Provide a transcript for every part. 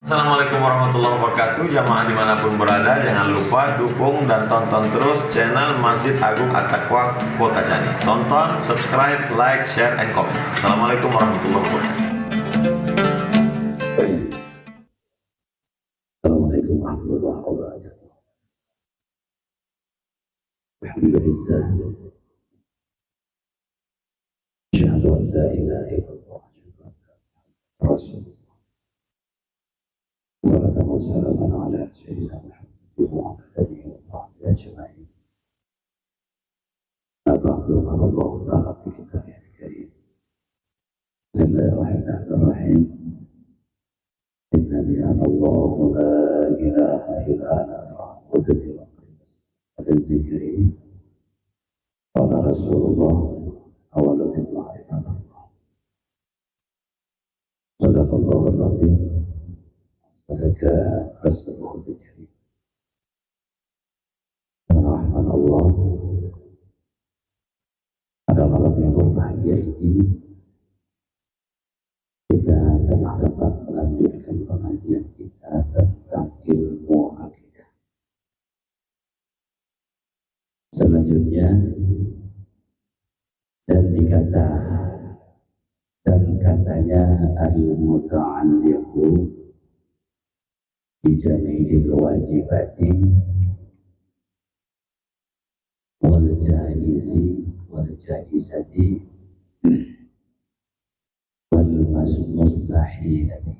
Assalamualaikum warahmatullahi wabarakatuh. Jamaah dimanapun berada, jangan lupa dukung dan tonton terus channel Masjid Agung At-Taqwa Kota Cani. Tonton, subscribe, like, share, and comment. Assalamualaikum warahmatullahi wabarakatuh. Assalamualaikum warahmatullahi wabarakatuh. Alhamdulillah. Asyhadu an la ilaha illallah wa asyhadu anna Rasulullah. Salatan wa salaman ala sayyidina Muhammad wa ala alihi wa sahbihi ajma'in. Abadu qala Allah ta'ala fi kitabih al-karim. Bismillahirrahmanirrahim. Innani ana Allah la ilaha illa ana fa'budni wa aqim dzikri. Qala Rasulullah awwalu ma'rifatullah. Sadaqallahul azim. Sadaka Rasulullah Karim. Rahman Allah, pada malam yang berbahagia ini kita telah dapat melanjutkan pengajian kita tentang ilmu akidah. Selanjutnya dan katanya al-muta'alliqu bijami'il wajibati wal jaizati wal mustahilati.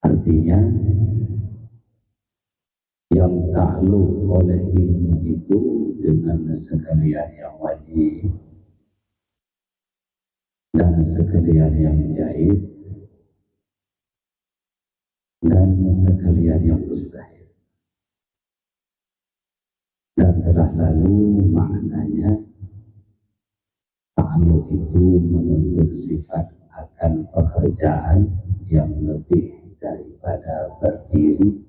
Artinya yang takluk oleh ilmu itu dengan sekalian yang wajib dan sekalian yang jaiz dan sekalian yang mustahil. Dan telah lalu maknanya ta'alluq itu menuntut sifat akan pekerjaan yang lebih daripada berdiri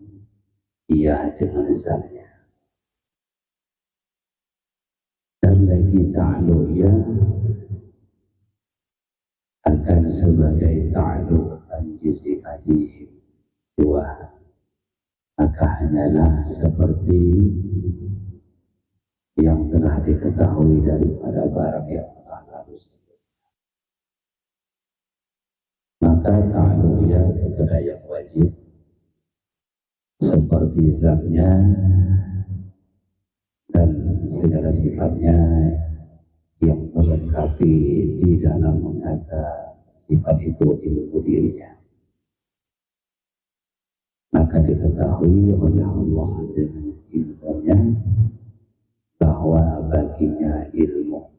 ia dengan zatnya. Dan lagi ta'alluqnya akan sebagai ta'alluq anjisifati dua, maka hanyalah seperti yang telah diketahui daripada barang yang telah lalu sebelumnya. Maka ta'alluqnya kepada yang wajib seperti zatnya dan segala sifatnya yang melengkapi di dalam kata sifat itu ilmu dirinya. Maka diketahui oleh Allah dengan ilmunya bahwa baginya ilmu.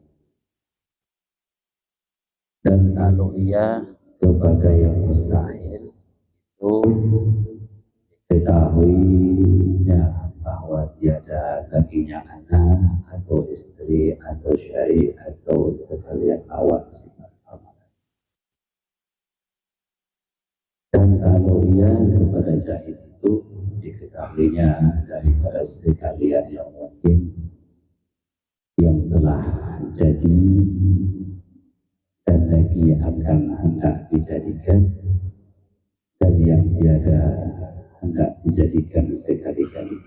Dan kalau ia kepada yang mustahil itu diketahuinya bahwa tiada baginya anak atau istri atau syari atau sekalian lawan sifat amalan. Dan kalau ia kepada jahil itu diketahuinya daripada sekalian yang mungkin yang telah jadi dan lagi akan hendak dijadikan dan yang tiada hendak dijadikan sekali-kali.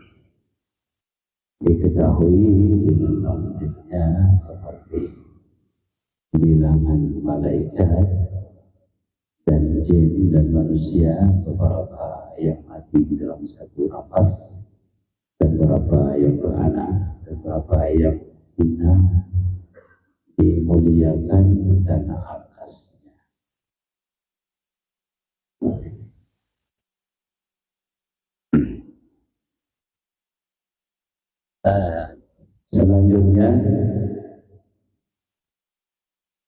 Diketahui dengan tafsirnya seperti bilangan malaikat dan jin dan manusia, beberapa yang mati di dalam satu nafas dan beberapa yang beranak dan beberapa yang hina dimuliakan dan angkasnya. Selanjutnya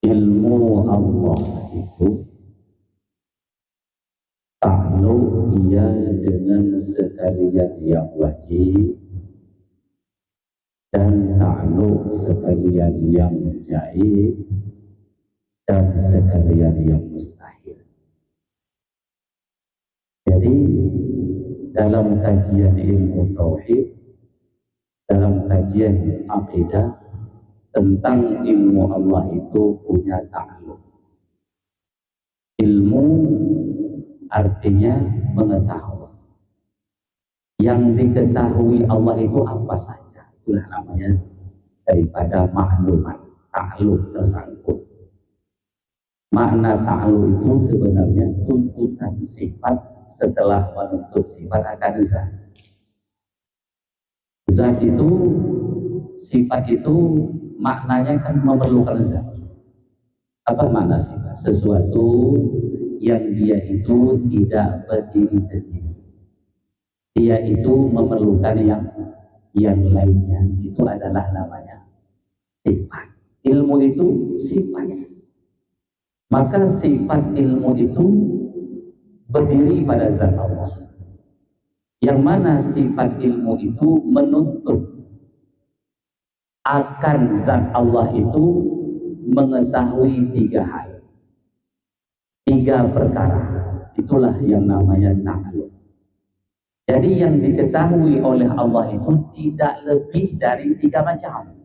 ilmu Allah itu ta'alluq ia dengan sekalian yang wajib dan ta'alluq sekalian yang jaiz dan sekalian yang mustahil. Jadi dalam kajian ilmu tauhid, dalam kajian akidah tentang ilmu Allah itu punya ta'alluq. Ilmu artinya mengetahui. Yang diketahui Allah itu apa saja, itulah namanya daripada maklumat. Ta'alluq, tersangkut. Makna ta'alluq itu sebenarnya tuntutan sifat setelah menuntut sifat akan zat. Zat itu, sifat itu maknanya kan memerlukan zat. Apa makna sifat? Sesuatu yang dia itu tidak berdiri sendiri. Dia itu memerlukan yang lainnya. Itu adalah namanya sifat. Ilmu itu sifatnya. Maka sifat ilmu itu berdiri pada zat Allah. Yang mana sifat ilmu itu menuntut akan zat Allah itu mengetahui 3 hal, 3 perkara. Itulah yang namanya ta'alluq. Jadi yang diketahui oleh Allah itu tidak lebih dari 3 macam.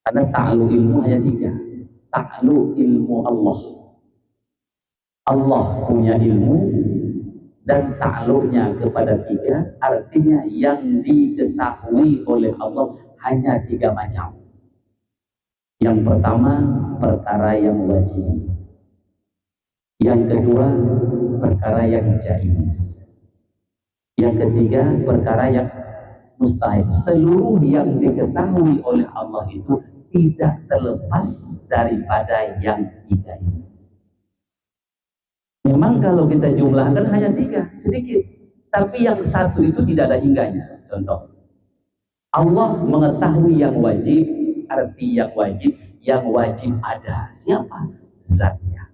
Karena ta'alluq ilmu hanya 3. Ta'alluq ilmu Allah. Allah punya ilmu dan ta'alluqnya kepada 3, artinya yang diketahui oleh Allah hanya 3 macam. Yang pertama, perkara yang wajib. Yang kedua, perkara yang jaiz. Yang ketiga, perkara yang mustahil. Seluruh yang diketahui oleh Allah itu tidak terlepas daripada yang 3 ini. Memang kalau kita jumlahkan hanya 3, sedikit. Tapi yang 1 itu tidak ada hingganya. Contoh, Allah mengetahui yang wajib, arti yang wajib ada. Siapa? Zatnya.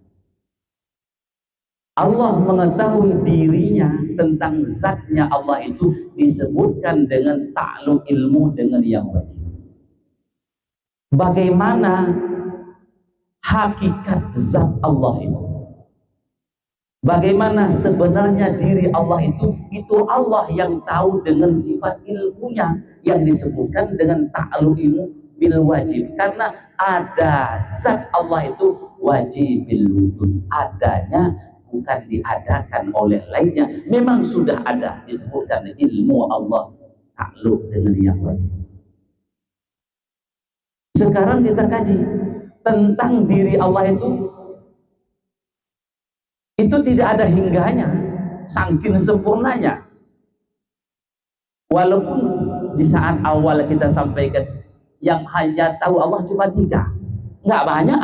Allah mengetahui dirinya tentang zatnya Allah itu disebutkan dengan ta'alluq ilmu dengan yang wajib. Bagaimana hakikat zat Allah itu? Bagaimana sebenarnya diri Allah itu Allah yang tahu dengan sifat ilmunya yang disebutkan dengan ta'alluq ilmu bil wajib. Karena ada zat Allah itu wajibil wujud, adanya bukan diadakan oleh lainnya, memang sudah ada, disebutkan ilmu Allah ta'alluq dengan yang wajib. Sekarang kita kaji tentang diri Allah itu tidak ada hingganya, saking sempurnanya. Walaupun di saat awal kita sampaikan yang hanya tahu Allah cuma 3, nggak banyak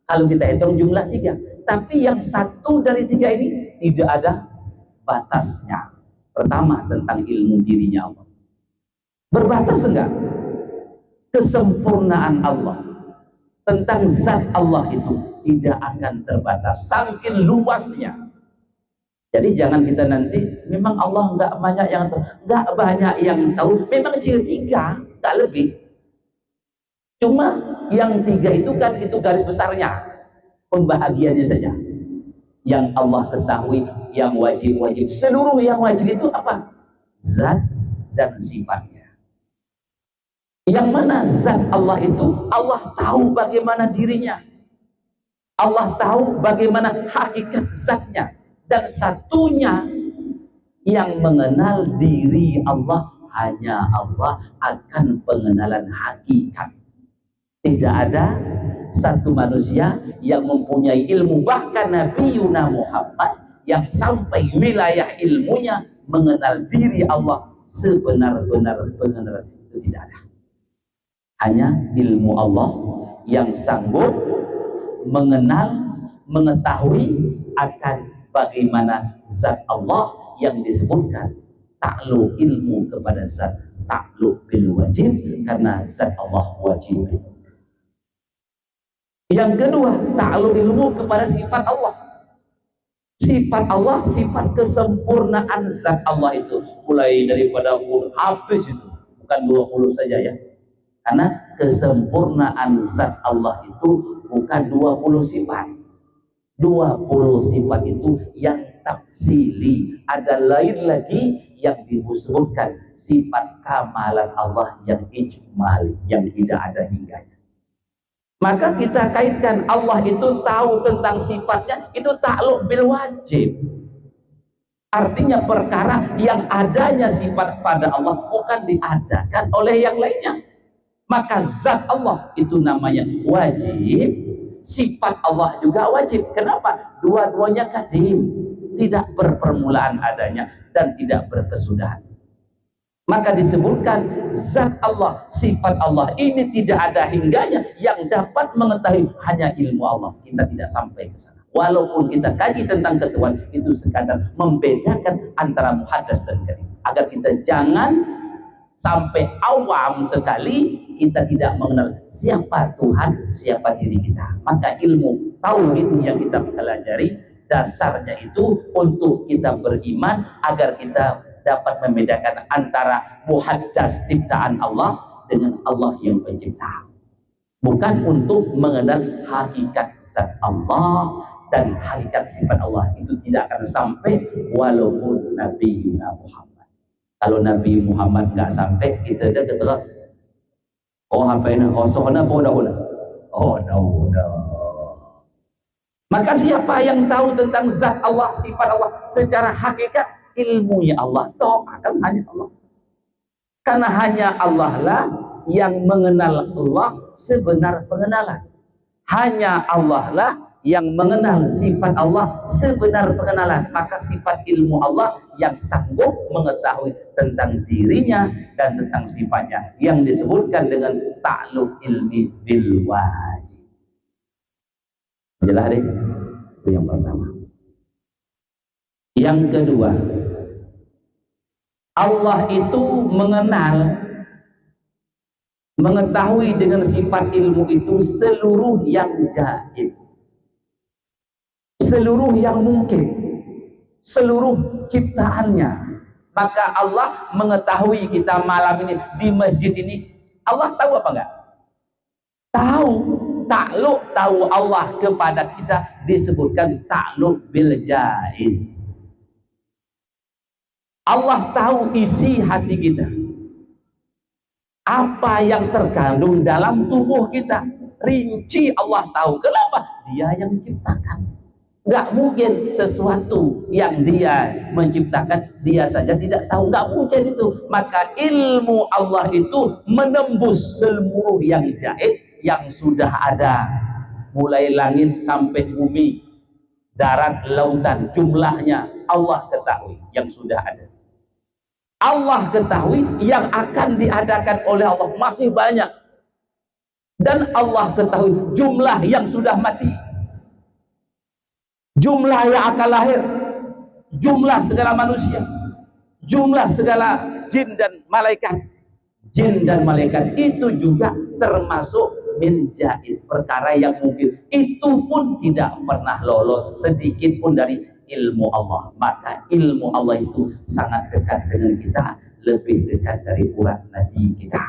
kalau kita hitung jumlah 3. Tapi yang 1 dari 3 ini tidak ada batasnya. Pertama, tentang ilmu dirinya Allah. Berbatas enggak? Kesempurnaan Allah tentang zat Allah itu tidak akan terbatas, saking luasnya. Jadi jangan kita nanti memang Allah nggak banyak yang tahu, memang ciri 3, nggak lebih. Cuma yang 3 itu kan itu garis besarnya, pembahagiannya saja. Yang Allah ketahui, yang wajib-wajib, seluruh yang wajib itu apa? Zat dan sifatnya. Yang mana zat Allah itu, Allah tahu bagaimana dirinya, Allah tahu bagaimana hakikat zatnya. Dan satunya yang mengenal diri Allah hanya Allah akan pengenalan hakikat. Tidak ada satu manusia yang mempunyai ilmu, bahkan Nabi Yuna Muhammad yang sampai wilayah ilmunya mengenal diri Allah sebenar-benar pengenalan itu tidak ada. Hanya ilmu Allah yang sanggup mengenal, mengetahui akan bagaimana zat Allah yang disebutkan ta'alluq ilmu kepada zat, ta'alluq bil wajib, karena zat Allah wajib. Yang kedua, ta'alluq ilmu kepada sifat Allah. Sifat Allah, sifat kesempurnaan zat Allah itu mulai daripada habis itu, bukan 20 saja ya. Karena kesempurnaan zat Allah itu bukan 20 sifat. 20 sifat itu yang tafsili, ada lain lagi yang disebutkan sifat kamalan Allah yang ijmali, yang tidak ada hingganya. Maka kita kaitkan Allah itu tahu tentang sifatnya, itu ta'alluq bil wajib. Artinya perkara yang adanya sifat pada Allah bukan diadakan oleh yang lainnya. Maka zat Allah itu namanya wajib, sifat Allah juga wajib. Kenapa? Dua-duanya kadim, tidak berpermulaan adanya dan tidak berkesudahan. Maka disebutkan zat Allah, sifat Allah ini tidak ada hingganya yang dapat mengetahui, hanya ilmu Allah. Kita tidak sampai ke sana. Walaupun kita kaji tentang ketuhanan, itu sekadar membedakan antara muhaddas dan kadim. Agar kita jangan sampai awam sekali, kita tidak mengenal siapa Tuhan, siapa diri kita. Maka ilmu tauhid yang kita pelajari, dasarnya itu untuk kita beriman, agar kita dapat membedakan antara muhaddas ciptaan Allah dengan Allah yang pencipta. Bukan untuk mengenal hakikat zat Allah dan hakikat sifat Allah, itu tidak akan sampai walaupun Nabi Muhammad. Kalau Nabi Muhammad nggak sampai, kita dah keterang. Oh apa ini? Oh sohna bodoh. Oh no. Maka siapa yang tahu tentang zat Allah, sifat Allah secara hakikat, ilmunya Allah, toh akan hanya Allah. Karena hanya Allah lah yang mengenal Allah sebenar pengenalan. Hanya Allah lah yang mengenal sifat Allah sebenar pengenalan. Maka sifat ilmu Allah yang sanggup mengetahui tentang dirinya dan tentang sifatnya, yang disebutkan dengan ta'alluq ilmi bil wajib. Jelas deh, itu yang pertama. Yang kedua, Allah itu mengenal, mengetahui dengan sifat ilmu itu seluruh yang gaib, seluruh yang mungkin, seluruh ciptaannya. Maka Allah mengetahui kita malam ini di masjid ini, Allah tahu apa enggak? Tahu. Ta'alluq tahu Allah kepada kita disebutkan ta'alluq bil jaiz. Allah tahu isi hati kita, apa yang terkandung dalam tubuh kita, rinci Allah tahu. Kenapa? Dia yang menciptakan. Nggak mungkin sesuatu yang dia menciptakan dia saja tidak tahu, nggak mungkin itu. Maka ilmu Allah itu menembus seluruh yang gaib, yang sudah ada, mulai langit sampai bumi, darat, lautan, jumlahnya Allah ketahui yang sudah ada. Allah ketahui yang akan diadakan oleh Allah masih banyak, dan Allah ketahui jumlah yang sudah mati, jumlah yang akan lahir, jumlah segala manusia, jumlah segala jin dan malaikat. Jin dan malaikat itu juga termasuk min jaid, perkara yang mungkin itu pun tidak pernah lolos sedikit pun dari ilmu Allah. Maka ilmu Allah itu sangat dekat dengan kita, lebih dekat dari urat nadi kita.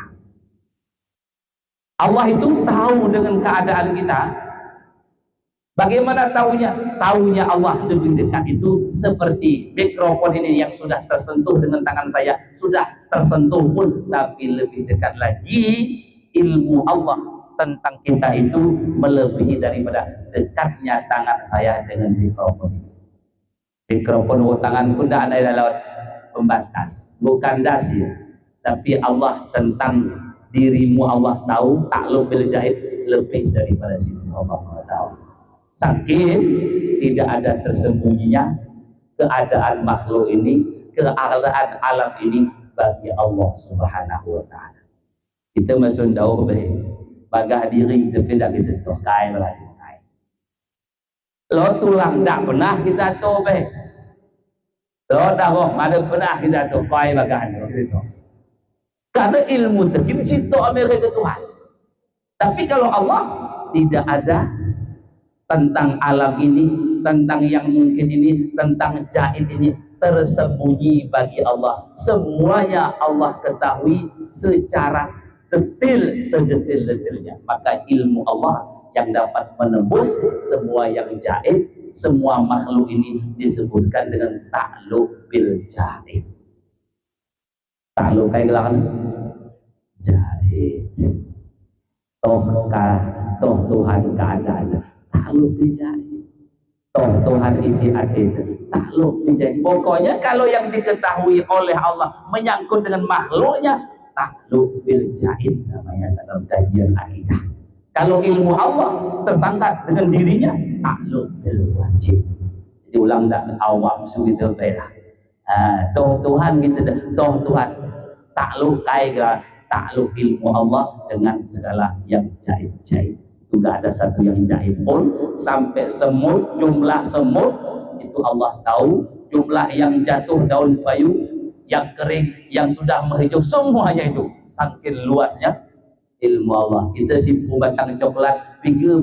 Allah itu tahu dengan keadaan kita. Bagaimana taunya? Taunya Allah lebih dekat itu seperti mikrofon ini yang sudah tersentuh dengan tangan saya, sudah tersentuh pun, tapi lebih dekat lagi ilmu Allah tentang kita itu melebihi daripada dekatnya tangan saya dengan mikrofon ini. Mikrofon tanganku tidak ada lewat pembatas, bukan dasi, tapi Allah tentang dirimu Allah tahu, ta'alluq bil jahid, lebih daripada situ Allah tahu. Saking tidak ada tersembunyinya keadaan makhluk ini, keadaan alam ini bagi Allah Subhanahu wa ta'ala. Kita masuk jauh baik bagah diri kita tidak kita tuh kai lagi kai. Lo tulang tak pernah kita tuh baik. Lo darah mana pernah kita tuh kai bagah gitu. Karena ilmu terkini itu Amerika Tuhan. Tapi kalau Allah tidak ada tentang alam ini, tentang yang mungkin ini, tentang jaid ini, tersembunyi bagi Allah. Semuanya Allah ketahui secara detil, sedetil-detilnya. Maka ilmu Allah yang dapat menembus semua yang jaid, semua makhluk ini disebutkan dengan ta'alluq bil jaid. Ta'alluq kayak gelakan jaid. Toh Tuhan keadaannya ta'alluq bil jaid. Toh Tuhan isi hati takluk dijahit. Pokoknya kalau yang diketahui oleh Allah menyangkut dengan makhluknya, takluk bil jahit namanya dalam kajian akidah. Kalau ilmu Allah tersangkat dengan dirinya, takluk bil wajib. Jadi ulang tak awam segitu beda. Toh Tuhan gitu, toh Tuhan takluk kaya takluk ilmu Allah dengan segala yang jahit-jahit. Itu gak ada satu yang jahit pun, sampai semut, jumlah semut itu Allah tahu, jumlah yang jatuh daun payu, yang kering, yang sudah menghijau, semuanya itu saking luasnya ilmu Allah. Kita simpu batang coklat tiga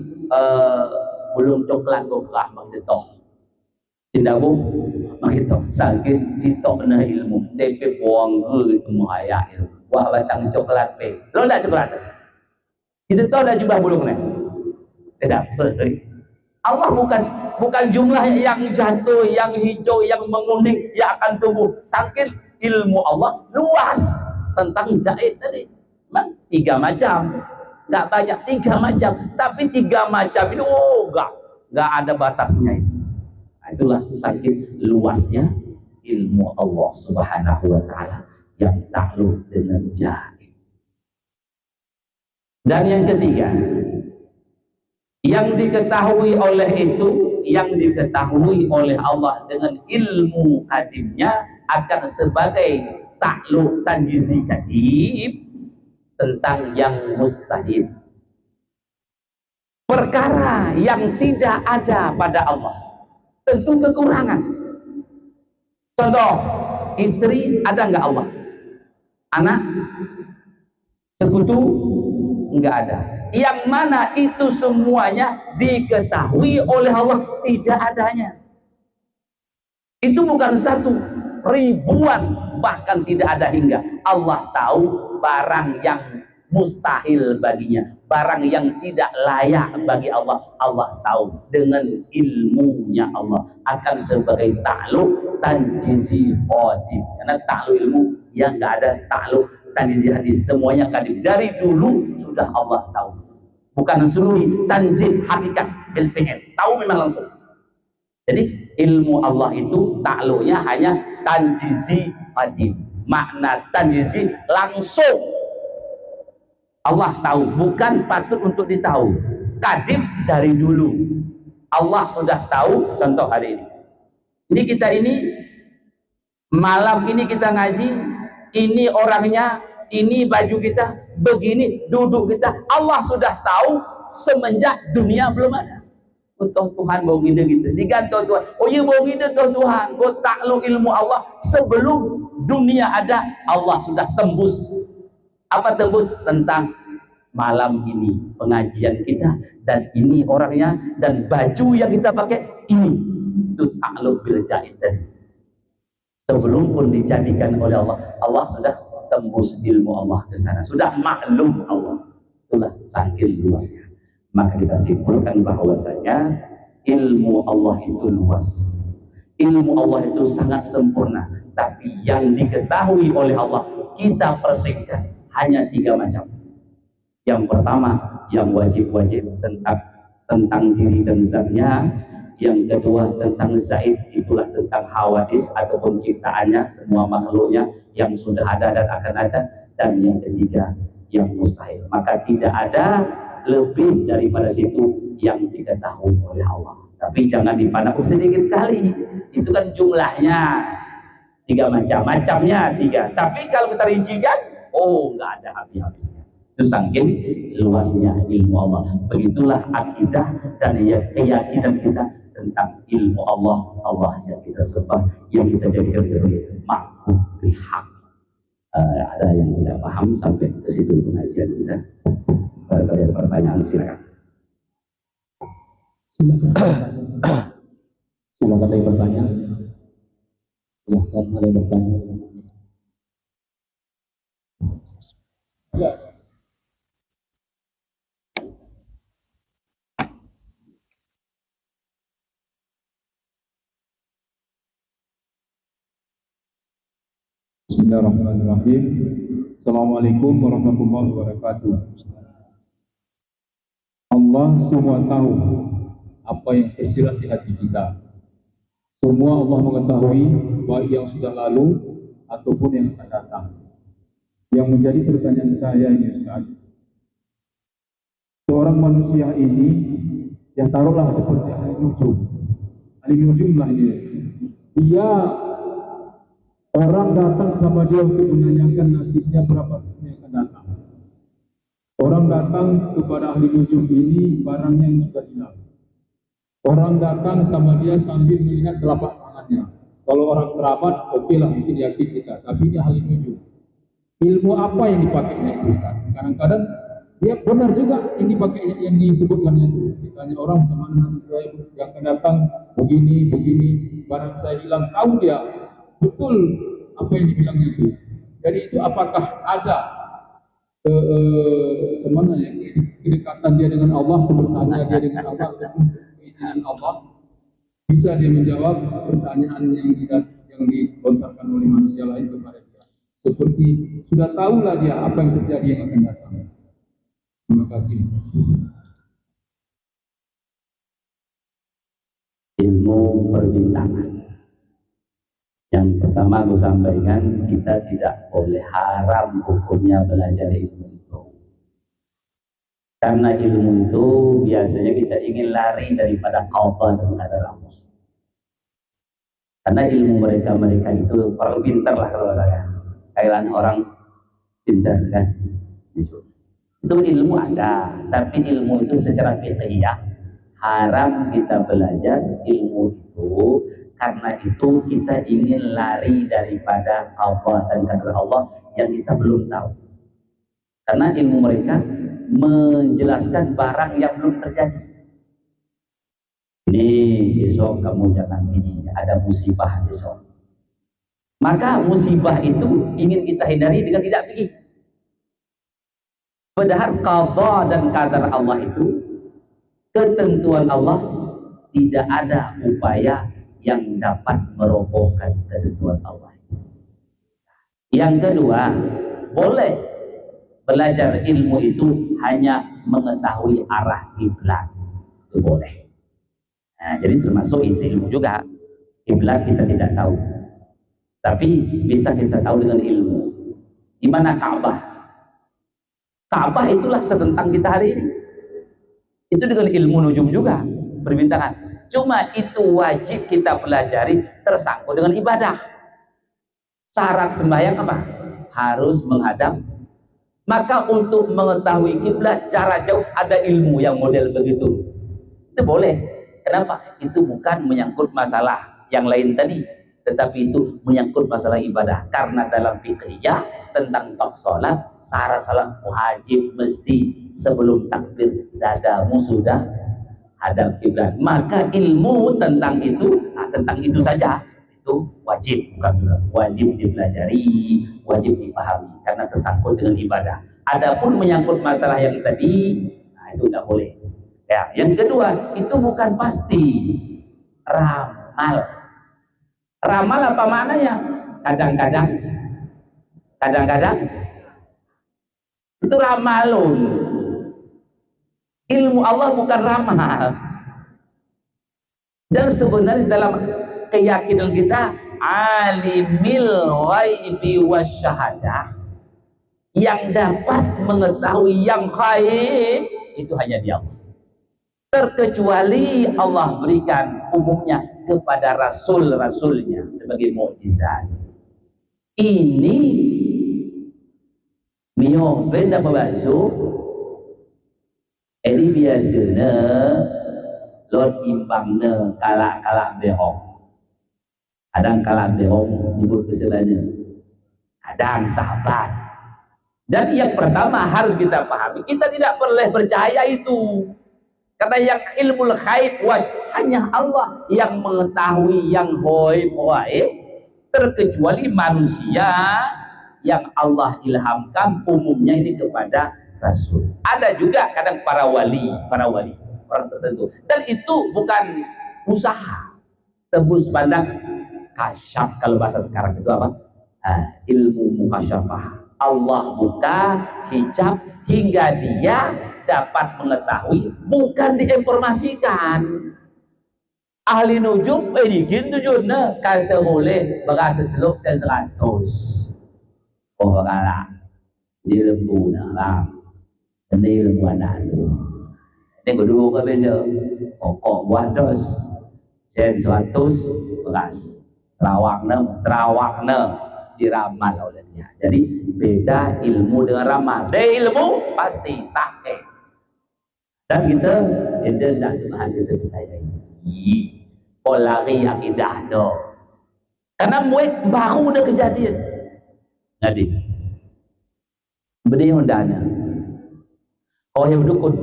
belum coklat kok kerah begitu toh cindabu begitu saking sitok na ilmu tepe buang ke muaya ilmu wah batang coklat pe lo ndak coklat kita tahu dah jubah bulung ni tidak. Allah bukan jumlah yang jatuh, yang hijau, yang menguning, yang akan tumbuh. Saking ilmu Allah luas tentang jahit tadi. Memang 3 macam, nggak banyak 3 macam, tapi 3 macam itu nggak ada batasnya itu. Nah, itulah saking luasnya ilmu Allah Subhanahu Wa Taala yang takluk dengan jahit. Dan yang ketiga, yang diketahui oleh itu, yang diketahui oleh Allah dengan ilmu kadimnya akan sebagai takluk tanjizi kadib tentang yang mustahil, perkara yang tidak ada pada Allah, tentu kekurangan. Contoh, istri ada nggak Allah? Anak, sekutu nggak ada. Yang mana itu semuanya diketahui oleh Allah tidak adanya. Itu bukan 1, ribuan, bahkan tidak ada hingga. Allah tahu barang yang mustahil baginya, barang yang tidak layak bagi Allah. Allah tahu dengan ilmunya Allah akan sebagai takluk tanjizi qadim. Karena takluk ilmu yang nggak ada takluk tanjizi hadis, semuanya kadim. Dari dulu sudah Allah tahu. Bukan suluhi tanzil hakikat bil fi'il. Tahu memang langsung. Jadi ilmu Allah itu takluknya hanya tanjizi qadim. Makna tanjizi langsung Allah tahu, bukan patut untuk ditahu. Qadim dari dulu. Allah sudah tahu. Contoh hari ini. Ini kita ini malam ini kita ngaji, ini orangnya, ini baju kita, begini duduk kita. Allah sudah tahu semenjak dunia belum ada. Toh Tuhan bau gini gitu. Digantung Tuhan. Oh iya bau gini toh Tuhan. Kau takluk ilmu Allah sebelum dunia ada. Allah sudah tembus. Apa tembus? Tentang malam ini pengajian kita, dan ini orangnya, dan baju yang kita pakai ini. Itu takluk bil jahit tadi. Sebelum pun dijadikan oleh Allah, Allah sudah tembus ilmu Allah ke sana, sudah maklum Allah. Itulah saking luasnya. Maka kita simpulkan bahwasanya ilmu Allah itu luas, ilmu Allah itu sangat sempurna. Tapi yang diketahui oleh Allah kita persingkat hanya 3 macam. Yang pertama yang wajib-wajib tentang diri dan zatnya. Yang kedua tentang zaid, itulah tentang hawadis ataupun ciptaannya, semua makhluknya yang sudah ada dan akan ada. Dan yang ketiga yang mustahil. Maka tidak ada lebih daripada situ yang diketahui oleh Allah. Tapi jangan dipandang sedikit kali, itu kan jumlahnya 3 macam-macamnya 3. Tapi kalau kita rincikan, oh nggak ada habis-habisnya. Itu saking luasnya ilmu Allah. Begitulah akidah dan keyakinan kita tentang ilmu Allah, Allah yang kita sembah, yang kita jadikan sebagai ma'bud bihaq. Ada yang tidak paham sampai ke situ pengajian kita. Kalau ada pertanyaan silakan. Silakan ada yang bertanya. Silakan ada yang bertanya. Ya. Bismillahirrahmanirrahim. Assalamualaikum warahmatullahi wabarakatuh. Allah semua tahu apa yang tersirat di hati kita. Semua Allah mengetahui, baik yang sudah lalu ataupun yang akan datang. Yang menjadi pertanyaan saya ini Ustaz, seorang manusia ini, yang taruhlah seperti ahli nujum. Ahli nujum lah ini. Dia, orang datang sama dia untuk menanyakan nasibnya berapa tahun yang akan datang. Orang datang kepada ahli nujum ini barangnya yang sudah hilang. Orang datang sama dia sambil melihat telapak tangannya. Kalau orang kerabat, oke lah, mungkin yakin kita. Tapi ini ahli nujum. Ilmu apa yang dipakainya itu Ustaz? Kadang-kadang dia benar juga yang dipakainya, yang disebutkannya itu. Ditanya orang macam mana nasib saya yang akan datang, begini, barang saya hilang. Tahu dia betul apa yang dibilangnya itu. Jadi itu apakah ada kemana ya, kedekatan dia dengan Allah, bertanya dia dengan Allah, keizinan Allah, bisa dia menjawab pertanyaan yang dilontarkan oleh manusia lain kepada dia. Seperti sudah tahulah dia apa yang terjadi yang akan datang. Terima kasih. Ilmu perbintangan. Yang pertama aku sampaikan, kita tidak boleh haram hukumnya belajar ilmu itu. Karena ilmu itu biasanya kita ingin lari daripada qada dan qadar Allah. Karena ilmu mereka itu orang pintar lah kalau saya. Kailan orang pintar kan. Itu ilmu ada, tapi ilmu itu secara fiqhiyah haram kita belajar ilmu itu. Karena itu kita ingin lari daripada qada dan qadar Allah yang kita belum tahu. Karena ilmu mereka menjelaskan barang yang belum terjadi. Ini besok kamu jangan ini, ada musibah besok. Maka musibah itu ingin kita hindari dengan tidak pergi. Padahal qada dan qadar Allah itu ketentuan Allah, tidak ada upaya yang dapat merobohkan ketentuan Allah. Yang kedua, boleh belajar ilmu itu hanya mengetahui arah kiblat, itu boleh. Nah, jadi termasuk itu ilmu juga. Kiblat kita tidak tahu, tapi bisa kita tahu dengan ilmu. Di mana Ka'bah? Ka'bah itulah setentang kita hari ini. Itu dengan ilmu nujum juga, perbintangan. Cuma itu wajib kita pelajari tersangkut dengan ibadah. Syarat sembahyang apa? Harus menghadap. Maka untuk mengetahui kiblat jarak jauh ada ilmu yang model begitu. Itu boleh. Kenapa? Itu bukan menyangkut masalah yang lain tadi, tetapi itu menyangkut masalah ibadah. Karena dalam fiqhiyah tentang bab salat, syarat salat wajib mesti sebelum takbir dadamu sudah hadap kiblat. Maka ilmu tentang itu saja itu wajib, bukan sunnah, wajib dipelajari, wajib dipahami karena tersangkut dengan ibadah. Adapun menyangkut masalah yang tadi, nah itu nggak boleh. Ya, yang kedua itu bukan pasti ramal. Ramal apa maknanya? Kadang-kadang itu ramalun. Ilmu Allah bukan ramal. Dan sebenarnya dalam keyakinan kita, alimil ghaibi wasyahadah, yang dapat mengetahui yang gaib itu hanya Dia Allah. Terkecuali Allah berikan umumnya kepada rasul-rasulnya sebagai mukjizat. Ini mio benda berbasuh. Jadi biasanya Lord imbangnya kalak-kalak behong. Kadang kalak behong nyebut keselanya. Kadang sahabat. Dan yang pertama harus kita pahami, kita tidak boleh percaya itu. Karena yang ilmu ghaib hanya Allah yang mengetahui yang ghaib, terkecuali manusia yang Allah ilhamkan umumnya ini kepada Rasul. Ada juga kadang para wali orang tertentu, dan itu bukan usaha tembus pandang kasyaf. Kalau bahasa sekarang itu apa? Ilmu mukasyafah. Allah buka hijab hingga dia dapat mengetahui, bukan diinformasikan. Ahli nujum bikin tujuannya kasih boleh berasa seluk 100 orang lah di lembu nak ini lembu anak tu ini kedua ke benda pokok buah dos 100 beras terawaknya diramal oleh dia. Jadi beda ilmu dengan ramal. Dia ilmu pasti takik. Dan kita tidak Tuhan kita percaya ini. Lari akidah tu. Karena muik baru dah kejadian. Jadi beri hondana. Oh yang dukun.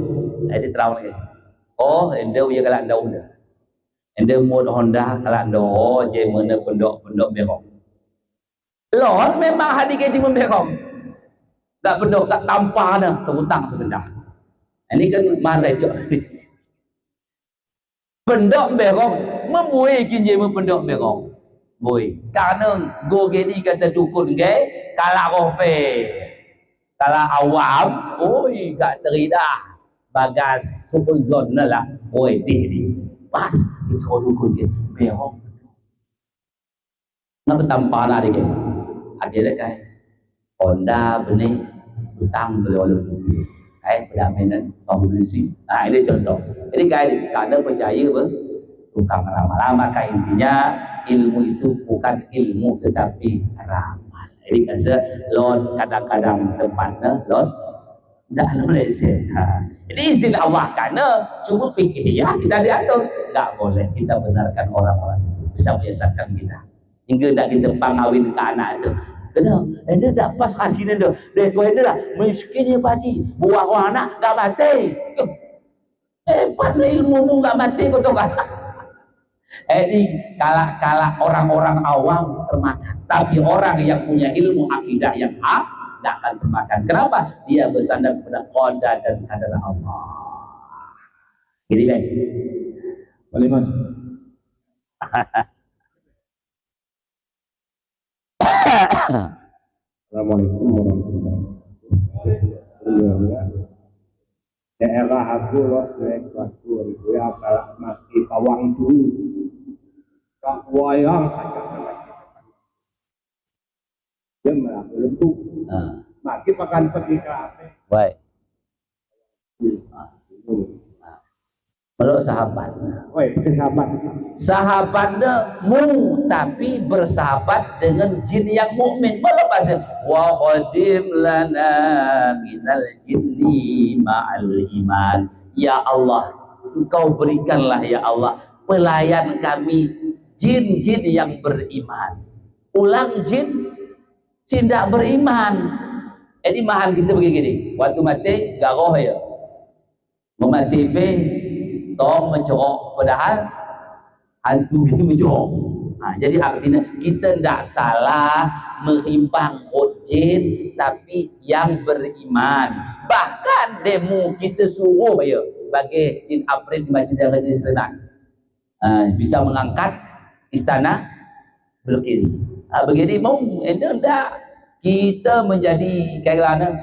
Jadi terang lagi. Oh anda uya kalau anda udah. Anda mau Honda kalau anda je mana pendok berong. Lord memang hadi gaji memberong. Tak pendok tak tanpa dah terutang sesendah. Ini kan mana cok. Pendok berong membuai kinje pendok berong. Boy, karena go gedi kata dukun gay kalau rope. Kalau awam, oi gak terida. Bagas subuzon lah. Oi di. Pas itu dukun ke berong. Ngapa tanpa lah dia. Akhirnya kai Honda benih hutang oleh cuti. Pendapatan komunikasi. Nah ini contoh. Jadi kai kadang percaya apa? Tukang ramal. Maka intinya ilmu itu bukan ilmu tetapi ramal. Jadi kata Lord kadang-kadang tempatnya Lord tidak boleh setan. Jadi izin Allah karena cuma fikih ya kita diatur. Tak boleh kita benarkan orang-orang itu bisa menyesatkan kita. Hingga nak kita pangawin ke anak itu. Kena, anda tak pas hasilnya tu. Dia kau anda lah miskinnya pati. Buah anak tak mati. Hebatlah ilmu tak mati kau tahu kan? Ini kala orang-orang awam termakan. Tapi orang yang punya ilmu akidah yang hak tidak akan termakan. Kenapa? Dia bersandar kepada qada dan qadar Allah. Jadi baik. Baliman. Assalamualaikum warahmatullahi wabarakatuh. Daerah aku los waktu itu ya kalau masih pawang dulu kak wayang dia belum tuh makin makan pergi ke apa Baik. Meluk sahabat. Woi, sahabat. Sahabat mu tapi bersahabat dengan jin yang mukmin. Belum pasal wa qadim lana minal jinni ma'al iman. Ya Allah, Engkau berikanlah ya Allah pelayan kami jin-jin yang beriman. Ulang jin tidak beriman. Jadi mahan kita begini. Waktu mati garoh ya. Memati pe tong mencorok padahal hantu ini mencorok. Jadi artinya kita tidak salah merimpang jin tapi yang beriman. Bahkan demo kita suruh ya bagi jin Afrin di Masjid Al-Haji Sernak bisa mengangkat istana Bilqis. Begini mau endak kita menjadi kailana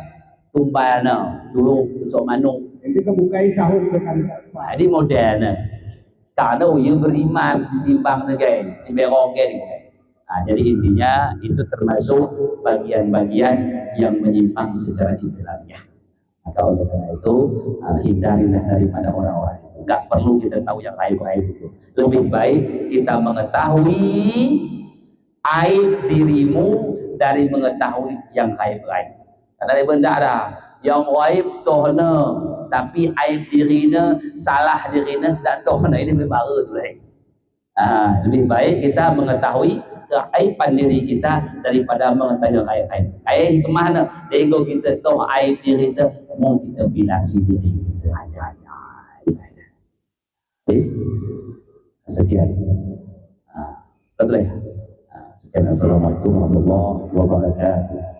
tumbalna dulu sok manung. Ini kebukai sahur dengan Jadi modern. Karena yang beriman simpang negara, simberong gini. Jadi intinya itu termasuk bagian-bagian yang menyimpang secara Islamnya. Maka oleh karena itu hindarilah daripada orang-orang itu. Enggak perlu kita tahu yang aib-aib itu. Lebih baik kita mengetahui aib dirimu dari mengetahui yang aib-aib. Karena ada benda ada yang aib tohna tapi aib dirina salah dirina tak tohna ini berbara tu lah. Lebih baik kita mengetahui keaiban diri kita daripada mengetahui aib-aib. Aib ke mana? Ego kita toh aib diri kita mau kita binasi diri kita aja. Sekian. Betul ya. Sekian. Assalamualaikum warahmatullahi wabarakatuh.